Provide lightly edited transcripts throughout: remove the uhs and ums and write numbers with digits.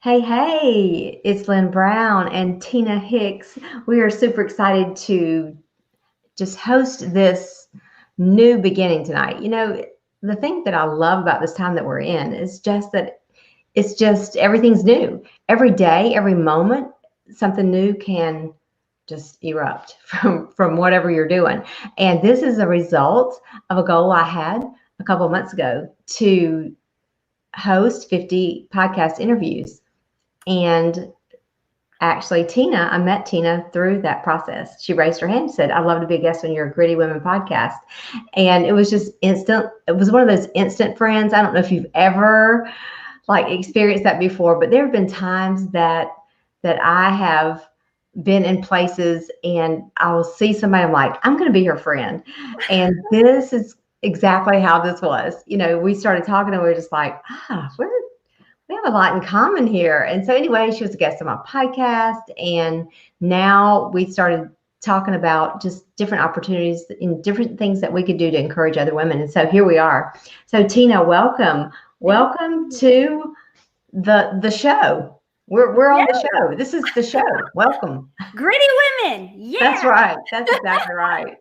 Hey, it's Lynn Brown and Tina Hicks. We are super excited to just host this new beginning tonight. The thing that I love about this time that we're in is just that it's just everything's new. Every day, every moment, something new can just erupt from whatever you're doing. And this is a result of a goal I had a couple of months ago to host 50 podcast interviews. And actually, I met Tina through that process. She raised her hand and said, I'd love to be a guest on your Gritty Women podcast. And it was just instant. It was one of those instant friends. I don't know if you've ever experienced that before, but there have been times that I have been in places and I will see somebody, I'm like, I'm going to be your friend. And this is exactly how this was. We started talking and we were just like, we have a lot in common here. And so anyway, she was a guest on my podcast. And now we started talking about just different opportunities and different things that we could do to encourage other women. And so here we are. So Tina, welcome. Welcome to the show. We're on the show. This is the show. Welcome. Gritty Women. Yeah. That's right. That's exactly right.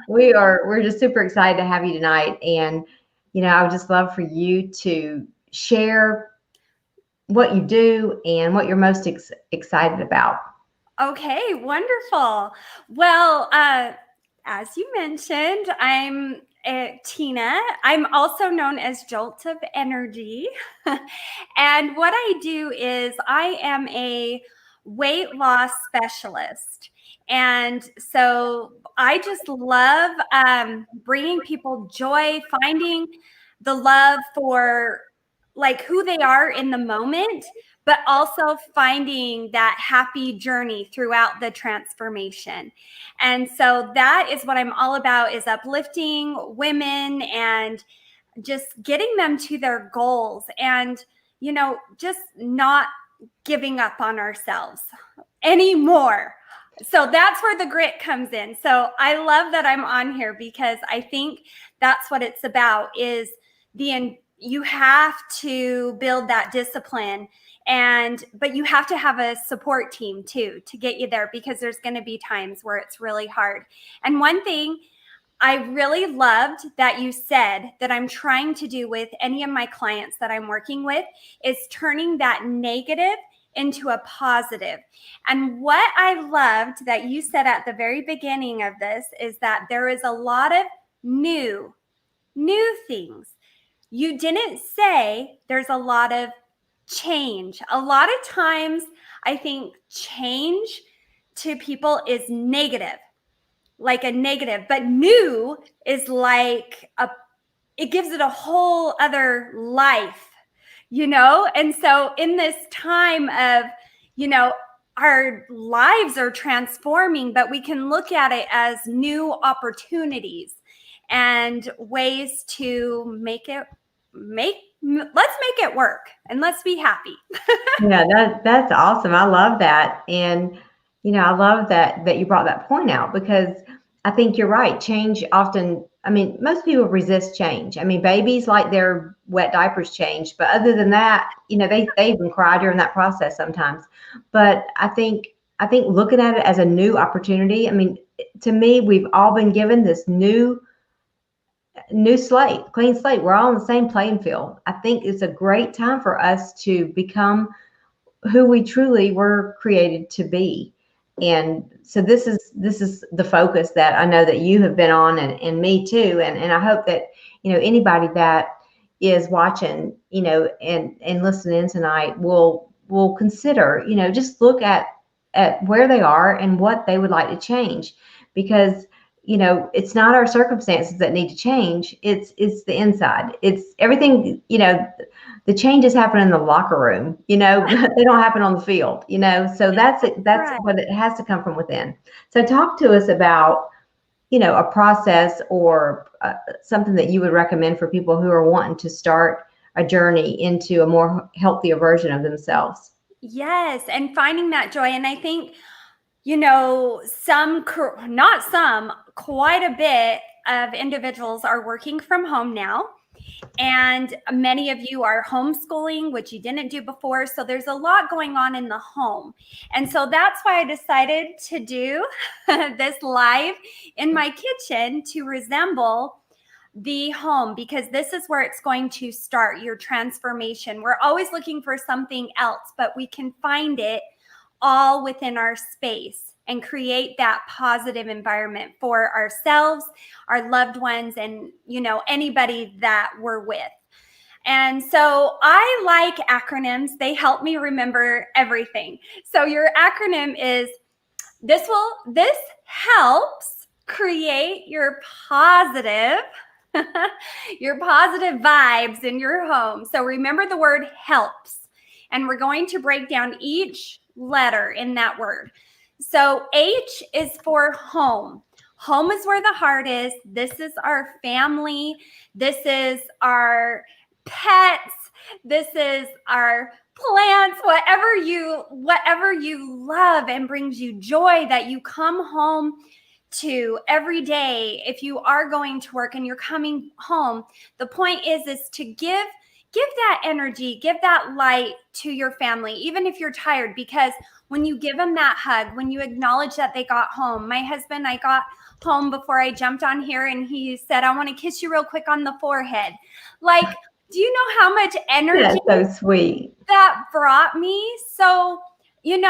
We're just super excited to have you tonight. And, I would just love for you to share what you do and what you're most excited about. Okay, wonderful. Well, as you mentioned, I'm Tina. I'm also known as Jolt of Energy. And what I do is I am a weight loss specialist. And so I just love bringing people joy, finding the love for who they are in the moment, but also finding that happy journey throughout the transformation. And so that is what I'm all about, is uplifting women and just getting them to their goals and, just not giving up on ourselves anymore. So that's where the grit comes in. So I love that I'm on here because I think that's what it's about, is you have to build that discipline, but you have to have a support team too to get you there, because there's going to be times where it's really hard. And one thing I really loved that you said that I'm trying to do with any of my clients that I'm working with is turning that negative into a positive. And what I loved that you said at the very beginning of this is that there is a lot of new things. You didn't say there's a lot of change. A lot of times I think change to people is negative, like a negative, but new is it gives it a whole other life, And so in this time of, our lives are transforming, but we can look at it as new opportunities and ways to let's make it work and let's be happy. Yeah, that's awesome. I love that. And, I love that you brought that point out, because I think you're right. Change often, most people resist change. Babies like their wet diapers change, but other than that, they even cry during that process sometimes. But I think looking at it as a new opportunity, to me, we've all been given this new slate, clean slate. We're all on the same playing field. I think it's a great time for us to become who we truly were created to be. And so this is the focus that I know that you have been on, and me too. And I hope that, anybody that is watching, and listening tonight will consider, just look at where they are and what they would like to change, because it's not our circumstances that need to change. It's the inside. It's everything, the changes happen in the locker room, they don't happen on the field, so that's it. That's right. What it has to come from within. So talk to us about, a process or something that you would recommend for people who are wanting to start a journey into a more healthier version of themselves. Yes. And finding that joy. And I think, quite a bit of individuals are working from home now. And many of you are homeschooling, which you didn't do before. So there's a lot going on in the home. And so that's why I decided to do this live in my kitchen to resemble the home, because this is where it's going to start your transformation. We're always looking for something else, but we can find it all within our space and create that positive environment for ourselves, our loved ones, and anybody that we're with. And so I like acronyms. They help me remember everything. So your acronym is this helps create your positive vibes in your home. So remember the word helps, and we're going to break down each letter in that word. So H is for home. Home is where the heart is. This is our family. This is our pets. This is our plants, whatever you love and brings you joy that you come home to every day. If you are going to work and you're coming home, the point is to give that energy, give that light to your family, even if you're tired, because when you give them that hug, when you acknowledge that they got home. My husband, I got home before I jumped on here, and he said, I want to kiss you real quick on the forehead. Like, do you know how much energy That's so sweet that brought me? So, when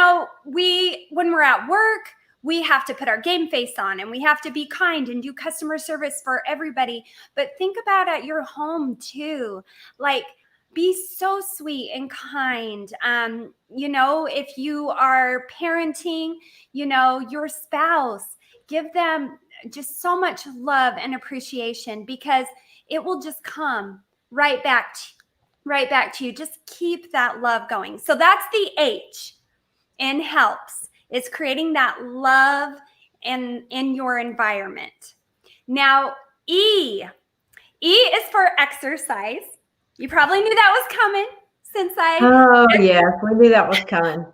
we're at work, we have to put our game face on, and we have to be kind and do customer service for everybody. But think about at your home too. Like, be so sweet and kind. If you are parenting, your spouse, give them just so much love and appreciation, because it will just come right back to you. Just keep that love going. So that's the H in helps. It's creating that love in your environment. Now, E is for exercise. You probably knew that was coming since yes, we knew that was coming.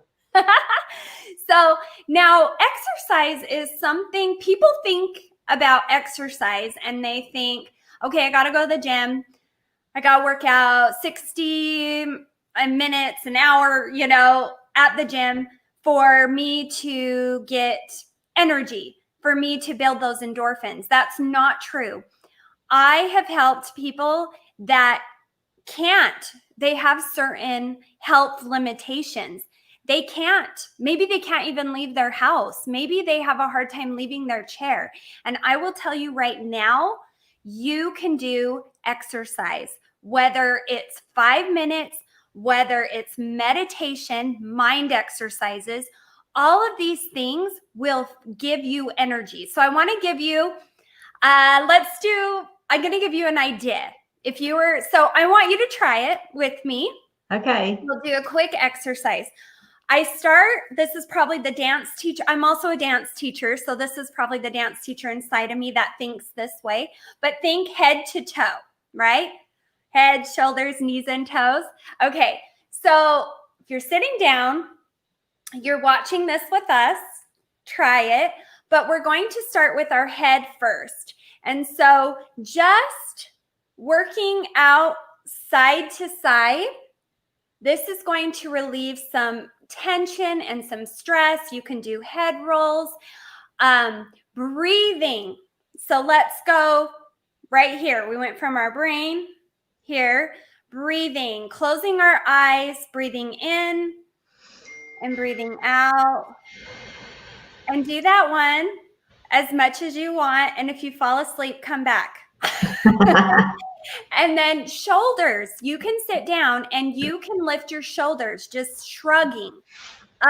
So now exercise is something people think about exercise, and they think, okay, I got to go to the gym. I got to work out 60 minutes, an hour, at the gym for me to get energy, for me to build those endorphins. That's not true. I have helped people that can't. They have certain health limitations. Maybe they can't even leave their house. Maybe they have a hard time leaving their chair. And I will tell you right now, you can do exercise, whether it's 5 minutes, whether it's meditation, mind exercises. All of these things will give you energy. So I want to give you, I'm going to give you an idea. So I want you to try it with me. Okay. We'll do a quick exercise. This is probably the dance teacher. I'm also a dance teacher, so this is probably the dance teacher inside of me that thinks this way. But think head to toe, right? Head, shoulders, knees, and toes. Okay, so if you're sitting down, you're watching this with us, try it. But we're going to start with our head first. And so just working out side to side, this is going to relieve some tension and some stress. You can do head rolls. Breathing. So let's go right here. We went from our brain here. Breathing, closing our eyes, breathing in and breathing out. And do that one as much as you want. And if you fall asleep, come back. And then shoulders, you can sit down and you can lift your shoulders, just shrugging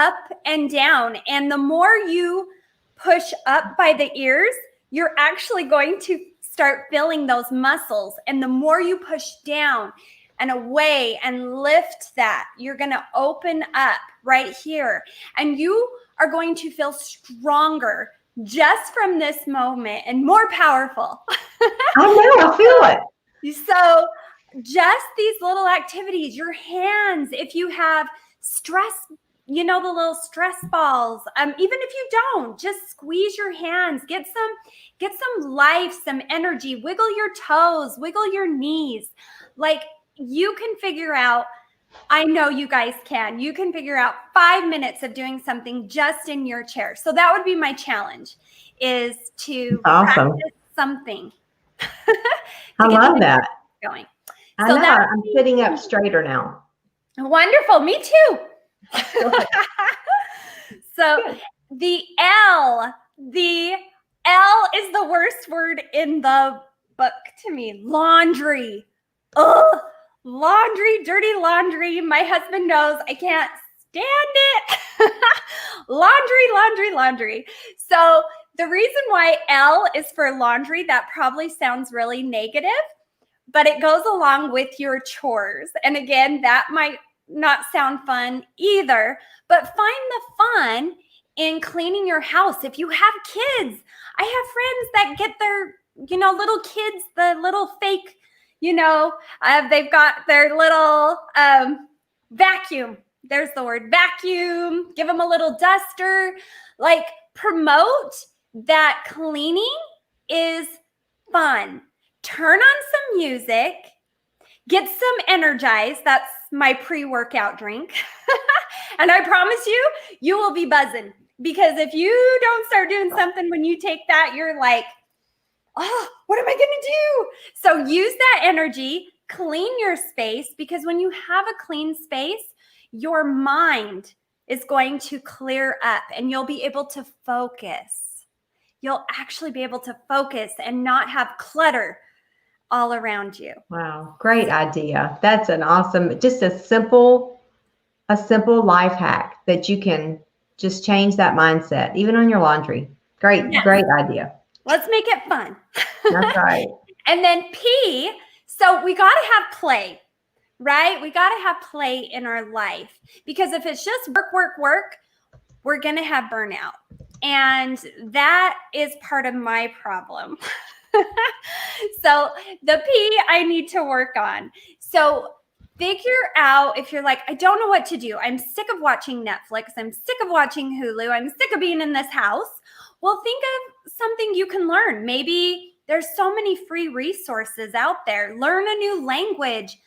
up and down. And the more you push up by the ears, you're actually going to start feeling those muscles. And the more you push down and away and lift that, you're going to open up right here. And you are going to feel stronger just from this moment and more powerful. I know, I feel it. So just these little activities, your hands, if you have stress, the little stress balls. Even if you don't, just squeeze your hands, get some life, some energy, wiggle your toes, wiggle your knees. Like, you can figure out, I know you guys can. You can figure out 5 minutes of doing something just in your chair. So that would be my challenge, is to Awesome. practice something I to get love the that. going. I So know. that's I'm sitting up straighter now. wonderful. Me too. So the L is the worst word in the book to me. Laundry. Ugh. Laundry, dirty laundry. My husband knows I can't stand it. Laundry. So the reason why L is for laundry, that probably sounds really negative, but it goes along with your chores. And again, that might not sound fun either, but find the fun in cleaning your house. If you have kids, I have friends that get their, little kids, the little fake, they've got their little vacuum. There's the word vacuum. Give them a little duster. Like, promote that cleaning is fun. Turn on some music, get some energized. That's my pre-workout drink. And I promise you will be buzzing, because if you don't start doing something when you take that, you're like, oh, what am I going to do? So use that energy, clean your space, because when you have a clean space, your mind is going to clear up and you'll be able to focus. You'll actually be able to focus and not have clutter all around you. Wow. Great idea. That's an awesome, just a simple life hack that you can just change that mindset, even on your laundry. Great idea. Let's make it fun. That's right. And then P, so we got to have play, right? We got to have play in our life, because if it's just work, we're going to have burnout. And that is part of my problem. So the P I need to work on. So figure out, if you're like, I don't know what to do. I'm sick of watching Netflix. I'm sick of watching Hulu. I'm sick of being in this house. Well, think of something you can learn. Maybe there's so many free resources out there. Learn a new language.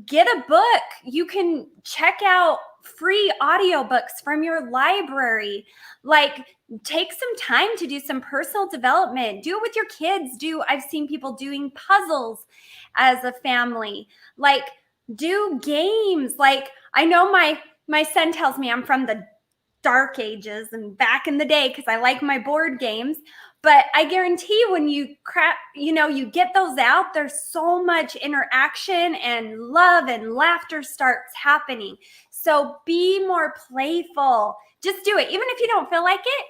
Get a book. You can check out free audiobooks from your library. Like, take some time to do some personal development. Do it with your kids. I've seen people doing puzzles as a family. Like, do games. Like, I know my son tells me I'm from the dark ages and back in the day because I like my board games. But I guarantee when you you get those out, there's so much interaction and love and laughter starts happening. So be more playful. Just do it. Even if you don't feel like it,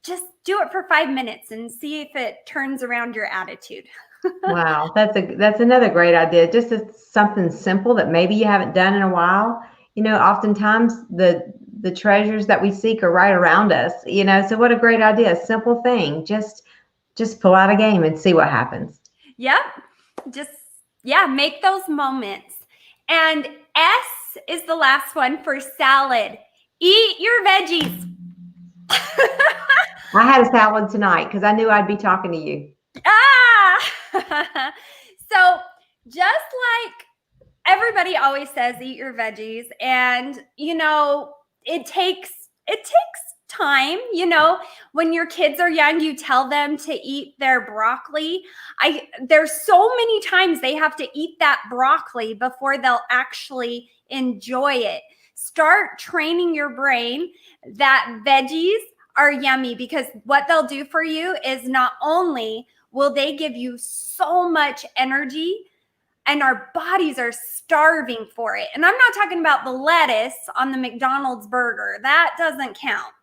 just do it for 5 minutes and see if it turns around your attitude. Wow. That's another great idea. Just something simple that maybe you haven't done in a while. Oftentimes the treasures that we seek are right around us, so what a great idea. A simple thing. Just pull out a game and see what happens. Yep. Make those moments. And S is the last one for salad. Eat your veggies. I had a salad tonight because I knew I'd be talking to you. So just like everybody always says, eat your veggies. And, it takes time. When your kids are young, you tell them to eat their broccoli. There's so many times they have to eat that broccoli before they'll actually enjoy it. Start training your brain that veggies are yummy, because what they'll do for you is not only will they give you so much energy, and our bodies are starving for it. And I'm not talking about the lettuce on the McDonald's burger. That doesn't count.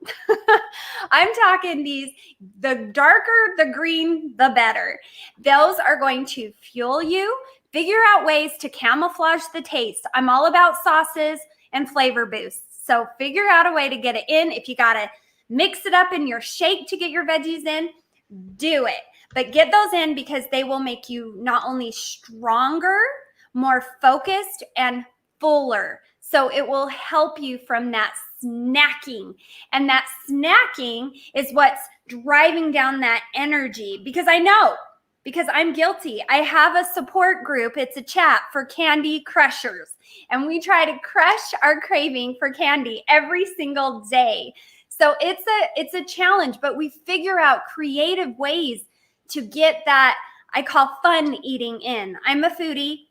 I'm talking the darker the green, the better. Those are going to fuel you. Figure out ways to camouflage the taste. I'm all about sauces and flavor boosts. So figure out a way to get it in. If you got to mix it up in your shake to get your veggies in, do it. But get those in, because they will make you not only stronger, more focused, and fuller. So it will help you from that snacking. And that snacking is what's driving down that energy. Because I know, because I'm guilty. I have a support group. It's a chat for candy crushers. And we try to crush our craving for candy every single day. So it's a challenge, but we figure out creative ways to get that I call fun eating in. I'm a foodie.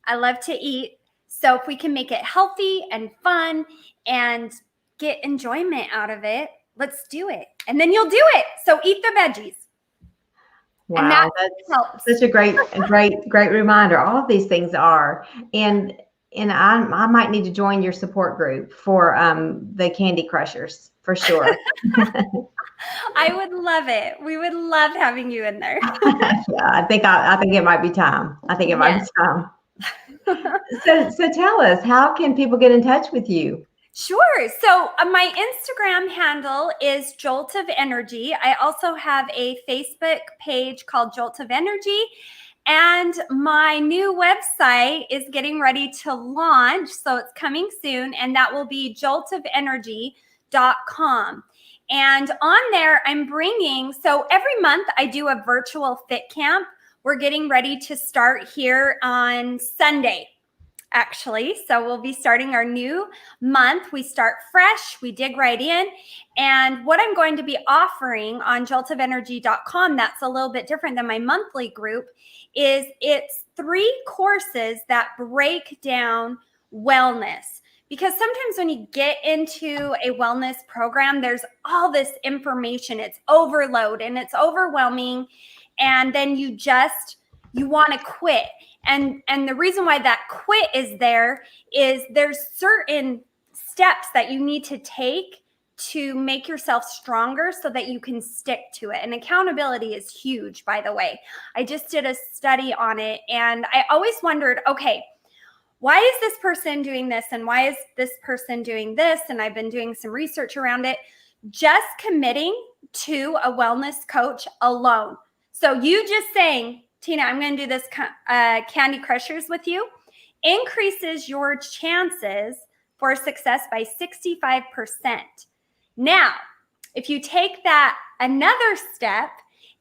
I love to eat. So if we can make it healthy and fun and get enjoyment out of it, let's do it. And then you'll do it. So eat the veggies. Wow, that's such a great reminder. All of these things are, and I might need to join your support group for the Candy Crushers for sure. I would love it. We would love having you in there. Yeah, I think it might be time. I think it might be time. So tell us, how can people get in touch with you? Sure. So my Instagram handle is Jolt of Energy. I also have a Facebook page called Jolt of Energy. And my new website is getting ready to launch. So it's coming soon. And that will be joltofenergy.com. And on there, I'm bringing, so every month I do a virtual fit camp. We're getting ready to start here on Sunday, actually. So we'll be starting our new month. We start fresh, we dig right in. And what I'm going to be offering on joltofenergy.com, that's a little bit different than my monthly group, is it's 3 courses that break down wellness. Because sometimes when you get into a wellness program, there's all this information. It's overload and it's overwhelming. And then you want to quit. And the reason why that quit is there's certain steps that you need to take to make yourself stronger so that you can stick to it. And accountability is huge, by the way. I just did a study on it and I always wondered, okay, why is this person doing this? And why is this person doing this? And I've been doing some research around it. Just committing to a wellness coach alone. So you just saying, Tina, I'm going to do this Candy Crushers with you, increases your chances for success by 65%. Now, if you take that another step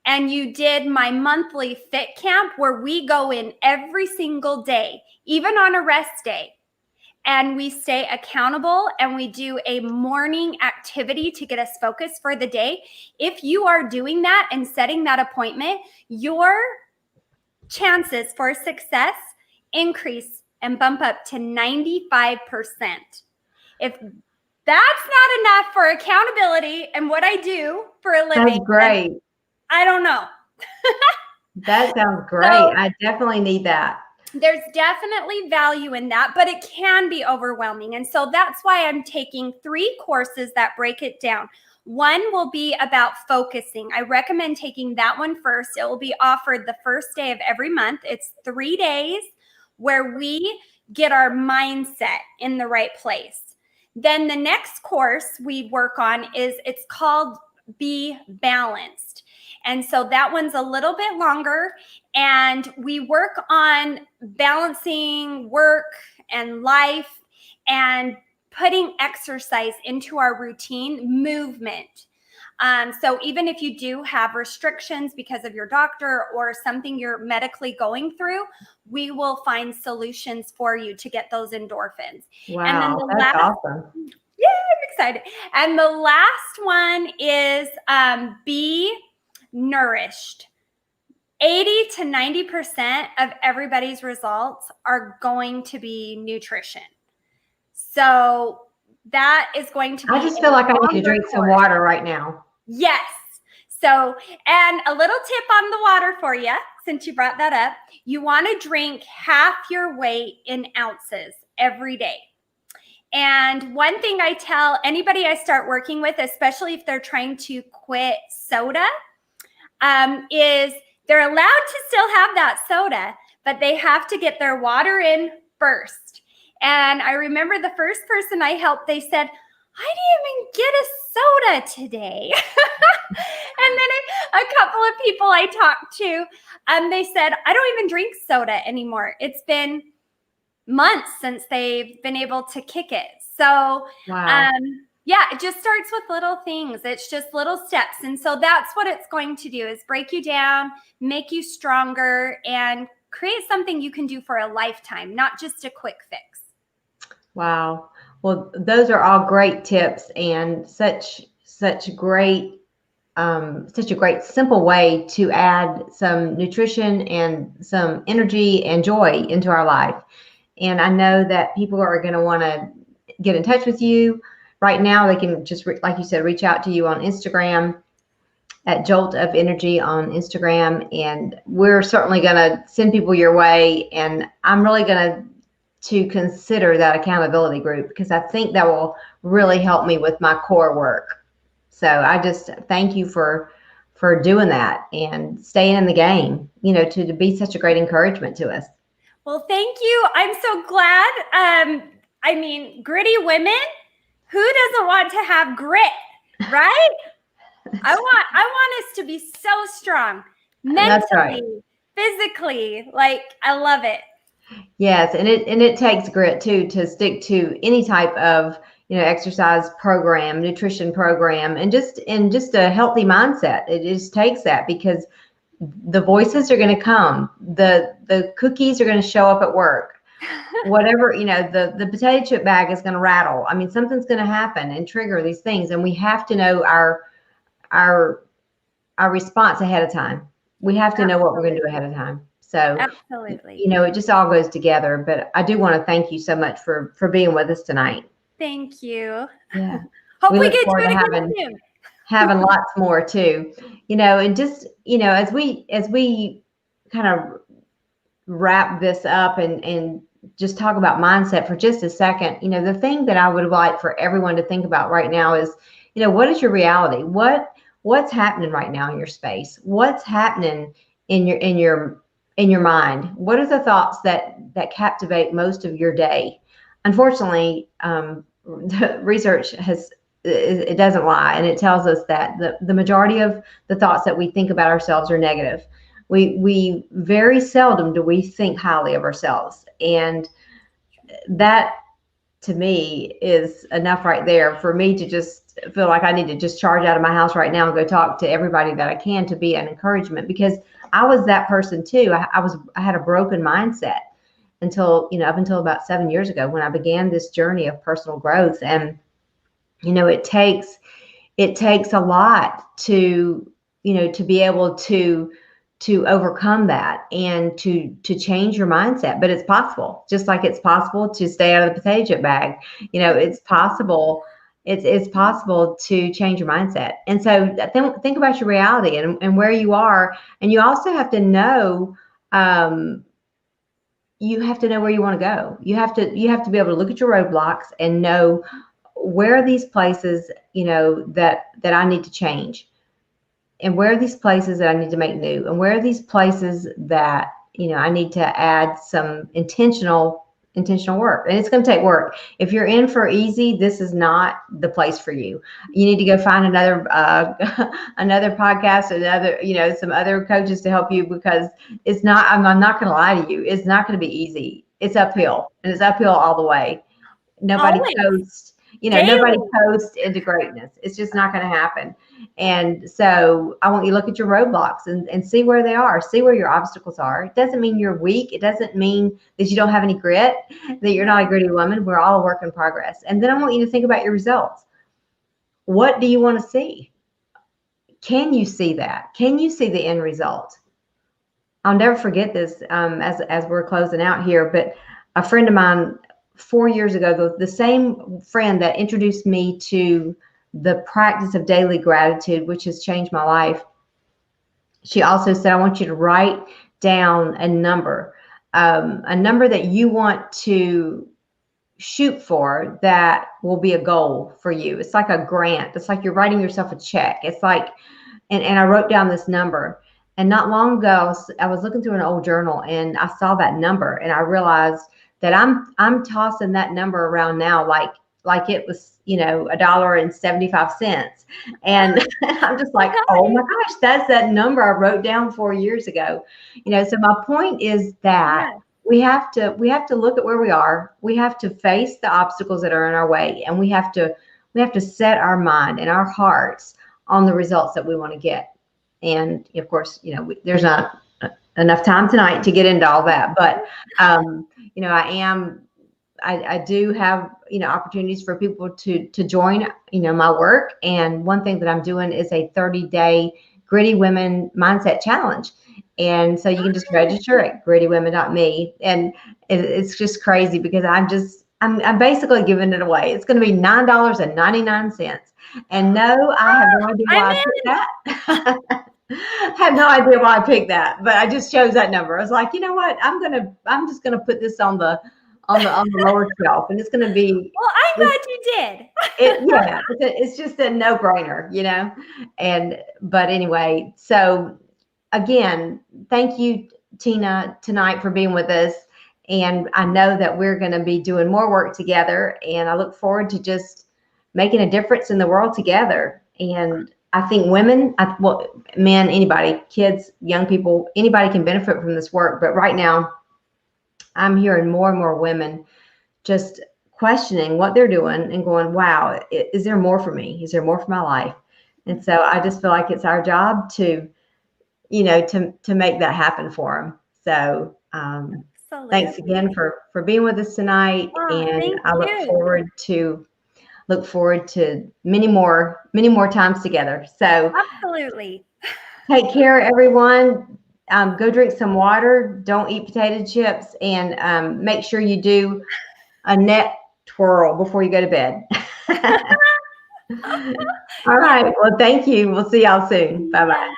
and you did my monthly fit camp where we go in every single day, even on a rest day, and we stay accountable and we do a morning activity to get us focused for the day. If you are doing that and setting that appointment, your chances for success increase and bump up to 95%. If that's not enough for accountability and what I do for a living, that's great. I don't know. That sounds great. So, I definitely need that. There's definitely value in that, but it can be overwhelming. And so that's why I'm taking 3 courses that break it down. One will be about focusing. I recommend taking that one first. It will be offered the first day of every month. It's 3 days where we get our mindset in the right place. Then the next course we work on it's called Be Balanced. And so that one's a little bit longer, and we work on balancing work and life and putting exercise into our routine, movement. So even if you do have restrictions because of your doctor or something you're medically going through, we will find solutions for you to get those endorphins. Wow, and then that's awesome. Yeah, I'm excited. And the last one is Be Nourished. 80 to 90% of everybody's results are going to be nutrition. So that is going to be. I just feel like I need to drink some water right now. Yes. So, and a little tip on the water for you, since you brought that up, you want to drink half your weight in ounces every day. And one thing I tell anybody I start working with, especially if they're trying to quit soda, is they're allowed to still have that soda, but they have to get their water in first. And I remember the first person I helped, they said, I didn't even get a soda today. And then a couple of people I talked to, they said, I don't even drink soda anymore. It's been months since they've been able to kick it. So, Wow. yeah, it just starts with little things. It's just little steps. And so that's what it's going to do, is break you down, make you stronger, and create something you can do for a lifetime, not just a quick fix. Wow. Well, those are all great tips, and such great such a great simple way to add some nutrition and some energy and joy into our life. And I know that people are going to want to get in touch with you. Right now, they can just, like you said, reach out to you on Instagram at Jolt of Energy on Instagram. And we're certainly going to send people your way. And I'm really going to consider that accountability group, because I think that will really help me with my core work. So I just thank you for doing that and staying in the game, to be such a great encouragement to us. Well, thank you. I'm so glad. I mean, gritty women, who doesn't want to have grit, right? I want us to be so strong mentally, That's right. physically. Like, I love it. Yes, and it takes grit too to stick to any type of exercise program, nutrition program, and just a healthy mindset. It just takes that, because the voices are going to come, the cookies are going to show up at work, whatever, the potato chip bag is going to rattle. I mean, something's going to happen and trigger these things, and we have to know our response ahead of time. We have to know what we're going to do ahead of time. So absolutely, it just all goes together. But I do want to thank you so much for being with us tonight. Thank you. Yeah. Hope we look get forward to it to again soon. having lots more too, and just, as we kind of wrap this up and just talk about mindset for just a second, the thing that I would like for everyone to think about right now is, what is your reality? What's happening right now in your space? What's happening in your mind? What are the thoughts that captivate most of your day? Unfortunately, the research it doesn't lie, and it tells us that the majority of the thoughts that we think about ourselves are negative. We very seldom do we think highly of ourselves, and that to me is enough right there for me to just feel like I need to just charge out of my house right now and go talk to everybody that I can to be an encouragement, because I was that person too. I had a broken mindset until, up until about 7 years ago, when I began this journey of personal growth. And, it takes a lot to be able to overcome that and to change your mindset. But it's possible, just like it's possible to stay out of the potato chip bag. It's possible. It's possible to change your mindset. And so think about your reality and where you are. And you also have to know, where you want to go. You have to be able to look at your roadblocks and know, where are these places, that I need to change, and where are these places that I need to make new, and where are these places that, I need to add some intentional work. And it's going to take work. If you're in for easy, this is not the place for you. You need to go find another another podcast, some other coaches to help you, because it's not, I'm not going to lie to you, it's not going to be easy. It's uphill, and it's uphill all the way. Nobody coasts. Nobody coasts into greatness. It's just not going to happen. And so I want you to look at your roadblocks and see where they are, see where your obstacles are. It doesn't mean you're weak. It doesn't mean that you don't have any grit, that you're not a gritty woman. We're all a work in progress. And then I want you to think about your results. What do you want to see? Can you see that? Can you see the end result? I'll never forget this, as we're closing out here, but a friend of mine 4 years ago, the same friend that introduced me to the practice of daily gratitude, which has changed my life, she also said, I want you to write down a number that you want to shoot for, that will be a goal for you. It's like a grant. It's like you're writing yourself a check. It's like, and I wrote down this number. And not long ago, I was looking through an old journal, and I saw that number, and I realized that I'm tossing that number around now like it was, $1.75. And I'm just like, oh my gosh, that's that number I wrote down 4 years ago. So my point is that we have to look at where we are. We have to face the obstacles that are in our way, and we have to set our mind and our hearts on the results that we want to get. And of course, there's not enough time tonight to get into all that, but you know, I do have, opportunities for people to join, my work. And one thing that I'm doing is a 30-day Gritty Women Mindset Challenge. And so you can just register at grittywomen.me. And it's just crazy because I'm basically giving it away. It's going to be $9.99. And no, I have no idea why I picked that. I have no idea why I picked that, but I just chose that number. I was like, you know what? I'm just gonna put this on the lower shelf, and it's gonna be. Well, I'm glad you did. Yeah, it's just a no-brainer, but anyway, so again, thank you, Tina, tonight for being with us. And I know that we're going to be doing more work together, and I look forward to just making a difference in the world together. And I think women, men, anybody, kids, young people, anybody can benefit from this work. But right now, I'm hearing more and more women just questioning what they're doing and going, wow, is there more for me? Is there more for my life? And so I just feel like it's our job to make that happen for them. So thanks again for being with us tonight. And I look forward to many more times together. So absolutely. Take care, everyone. Go drink some water. Don't eat potato chips, and make sure you do a neck twirl before you go to bed. All right. Well, thank you. We'll see y'all soon. Bye-bye.